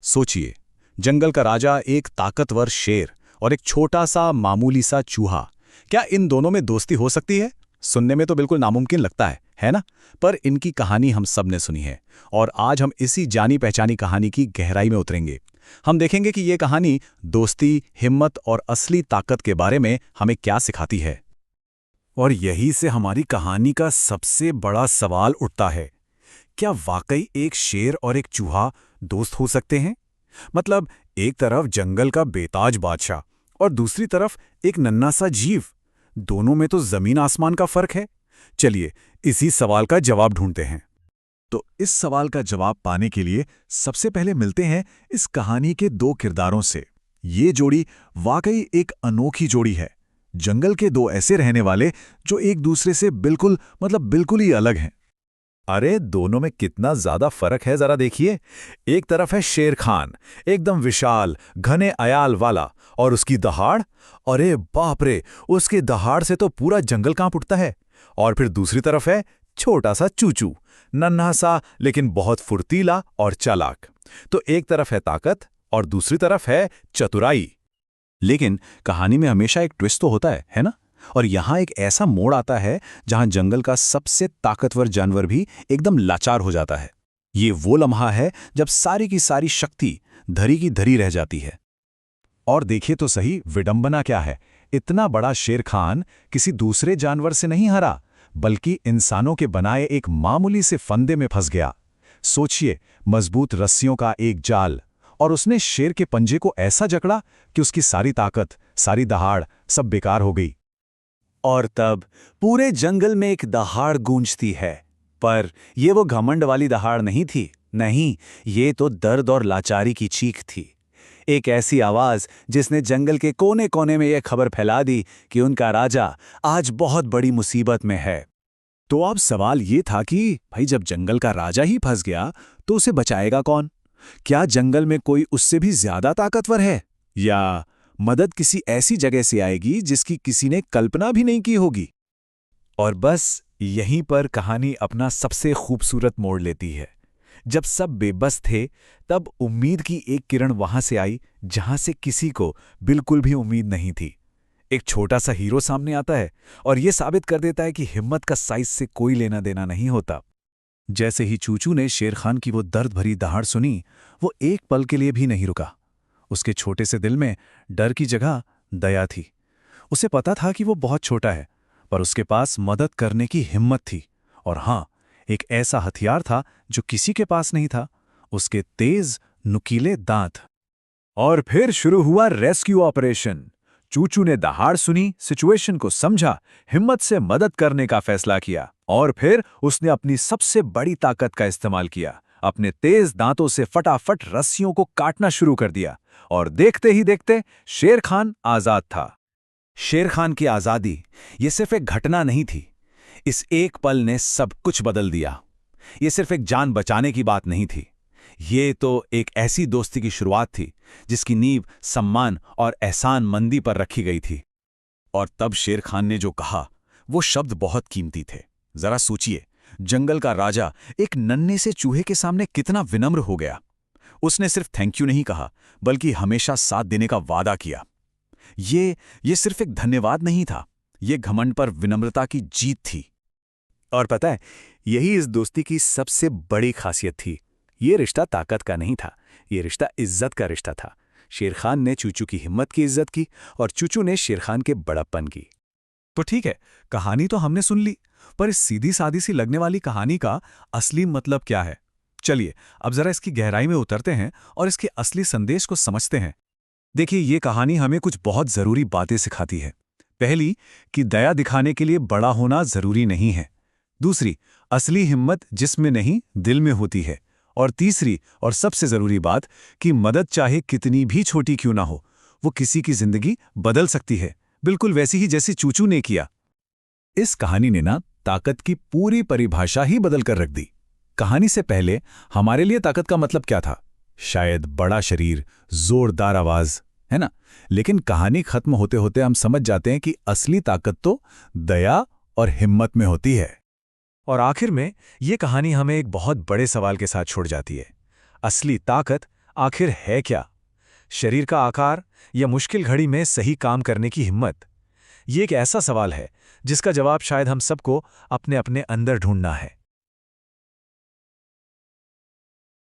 सोचिए, जंगल का राजा, एक ताकतवर शेर और एक छोटा सा मामूली सा चूहा। क्या इन दोनों में दोस्ती हो सकती है? सुनने में तो बिल्कुल नामुमकिन लगता है ना? पर इनकी कहानी हम सब ने सुनी है और आज हम इसी जानी पहचानी कहानी की गहराई में उतरेंगे। हम देखेंगे कि ये कहानी दोस्ती, हिम्मत और असली ताकत के बारे में हमें क्या सिखाती है। और यही से हमारी कहानी का सबसे बड़ा सवाल उठता है, क्या वाकई एक शेर और एक चूहा दोस्त हो सकते हैं? मतलब एक तरफ जंगल का बेताज बादशाह और दूसरी तरफ एक नन्हा सा जीव। दोनों में तो जमीन आसमान का फर्क है। चलिए इसी सवाल का जवाब ढूंढते हैं। तो इस सवाल का जवाब पाने के लिए सबसे पहले मिलते हैं इस कहानी के दो किरदारों से। ये जोड़ी वाकई एक अनोखी जोड़ी है। जंगल के दो ऐसे रहने वाले जो एक दूसरे से बिल्कुल ही अलग हैं। अरे दोनों में कितना ज्यादा फर्क है, जरा देखिए। एक तरफ है शेर खान, एकदम विशाल घने अयाल वाला, और उसकी दहाड़, अरे बाप रे, उसकी दहाड़ से तो पूरा जंगल कांप उठता है। और फिर दूसरी तरफ है छोटा सा चूचू, नन्हा सा लेकिन बहुत फुर्तीला और चालाक। तो एक तरफ है ताकत और दूसरी तरफ है चतुराई। लेकिन कहानी में हमेशा एक ट्विस्ट तो होता है ना? और यहाँ एक ऐसा मोड़ आता है जहां जंगल का सबसे ताकतवर जानवर भी एकदम लाचार हो जाता है। ये वो लम्हा है जब सारी की सारी शक्ति धरी की धरी रह जाती है। और देखिए तो सही, विडंबना क्या है। इतना बड़ा शेर खान किसी दूसरे जानवर से नहीं हरा, बल्कि इंसानों के बनाए एक मामूली से फंदे में फंस गया। सोचिए, मजबूत रस्सियों का एक जाल, और उसने शेर के पंजे को ऐसा जकड़ा कि उसकी सारी ताकत, सारी दहाड़ सब बेकार हो गई। और तब पूरे जंगल में एक दहाड़ गूंजती है। पर ये वो घमंड वाली दहाड़ नहीं थी। नहीं, ये तो दर्द और लाचारी की चीख थी। एक ऐसी आवाज जिसने जंगल के कोने कोने में यह खबर फैला दी कि उनका राजा आज बहुत बड़ी मुसीबत में है। तो अब सवाल ये था कि भाई, जब जंगल का राजा ही फंस गया तो उसे बचाएगा कौन? क्या जंगल में कोई उससे भी ज्यादा ताकतवर है, या मदद किसी ऐसी जगह से आएगी जिसकी किसी ने कल्पना भी नहीं की होगी? और बस यहीं पर कहानी अपना सबसे खूबसूरत मोड़ लेती है। जब सब बेबस थे, तब उम्मीद की एक किरण वहां से आई जहां से किसी को बिल्कुल भी उम्मीद नहीं थी। एक छोटा सा हीरो सामने आता है और यह साबित कर देता है कि हिम्मत का साइज से कोई लेना देना नहीं होता। जैसे ही चूचू ने शेर खान की वो दर्द भरी दहाड़ सुनी, वो एक पल के लिए भी नहीं रुका। उसके छोटे से दिल में डर की जगह दया थी। उसे पता था कि वो बहुत छोटा है, पर उसके पास मदद करने की हिम्मत थी। और हां, एक ऐसा हथियार था जो किसी के पास नहीं था, उसके तेज नुकीले दांत। और फिर शुरू हुआ रेस्क्यू ऑपरेशन। चूचू ने दहाड़ सुनी, सिचुएशन को समझा, हिम्मत से मदद करने का फैसला किया, और फिर उसने अपनी सबसे बड़ी ताकत का इस्तेमाल किया। अपने तेज दांतों से फटाफट रस्सियों को काटना शुरू कर दिया, और देखते ही देखते शेर खान आजाद था। शेर खान की आजादी ये सिर्फ एक घटना नहीं थी, इस एक पल ने सब कुछ बदल दिया। ये सिर्फ एक जान बचाने की बात नहीं थी, ये तो एक ऐसी दोस्ती की शुरुआत थी जिसकी नींव सम्मान और एहसानमंदी पर रखी गई थी। और तब शेर खान ने जो कहा, वो शब्द बहुत कीमती थे। जरा सोचिए, जंगल का राजा एक नन्हे से चूहे के सामने कितना विनम्र हो गया। उसने सिर्फ थैंक यू नहीं कहा, बल्कि हमेशा साथ देने का वादा किया। ये सिर्फ एक धन्यवाद नहीं था, ये घमंड पर विनम्रता की जीत थी। और पता है, यही इस दोस्ती की सबसे बड़ी खासियत थी। ये रिश्ता ताकत का नहीं था, ये रिश्ता इज्जत का रिश्ता था। शेर खान ने चूचू की हिम्मत की इज्जत की, और चूचू ने शेर खान के बड़प्पन की। तो ठीक है, कहानी तो हमने सुन ली, पर इस सीधी सादी सी लगने वाली कहानी का असली मतलब क्या है? चलिए अब जरा इसकी गहराई में उतरते हैं और इसके असली संदेश को समझते हैं। देखिए, ये कहानी हमें कुछ बहुत जरूरी बातें सिखाती है। पहली, कि दया दिखाने के लिए बड़ा होना जरूरी नहीं है। दूसरी, असली हिम्मत जिस्म नहीं दिल में होती है। और तीसरी और सबसे जरूरी बात, कि मदद चाहे कितनी भी छोटी क्यों ना हो, वो किसी की जिंदगी बदल सकती है, बिल्कुल वैसी ही जैसी चूचू ने किया। इस कहानी ने ना ताकत की पूरी परिभाषा ही बदल कर रख दी। कहानी से पहले हमारे लिए ताकत का मतलब क्या था? शायद बड़ा शरीर, जोरदार आवाज, है ना? लेकिन कहानी खत्म होते होते हम समझ जाते हैं कि असली ताकत तो दया और हिम्मत में होती है। और आखिर में ये कहानी हमें एक बहुत बड़े सवाल के साथ छोड़ जाती है। असली ताकत आखिर है क्या? शरीर का आकार या मुश्किल घड़ी में सही काम करने की हिम्मत? ये एक ऐसा सवाल है जिसका जवाब शायद हम सबको अपने अपने अंदर ढूंढना है।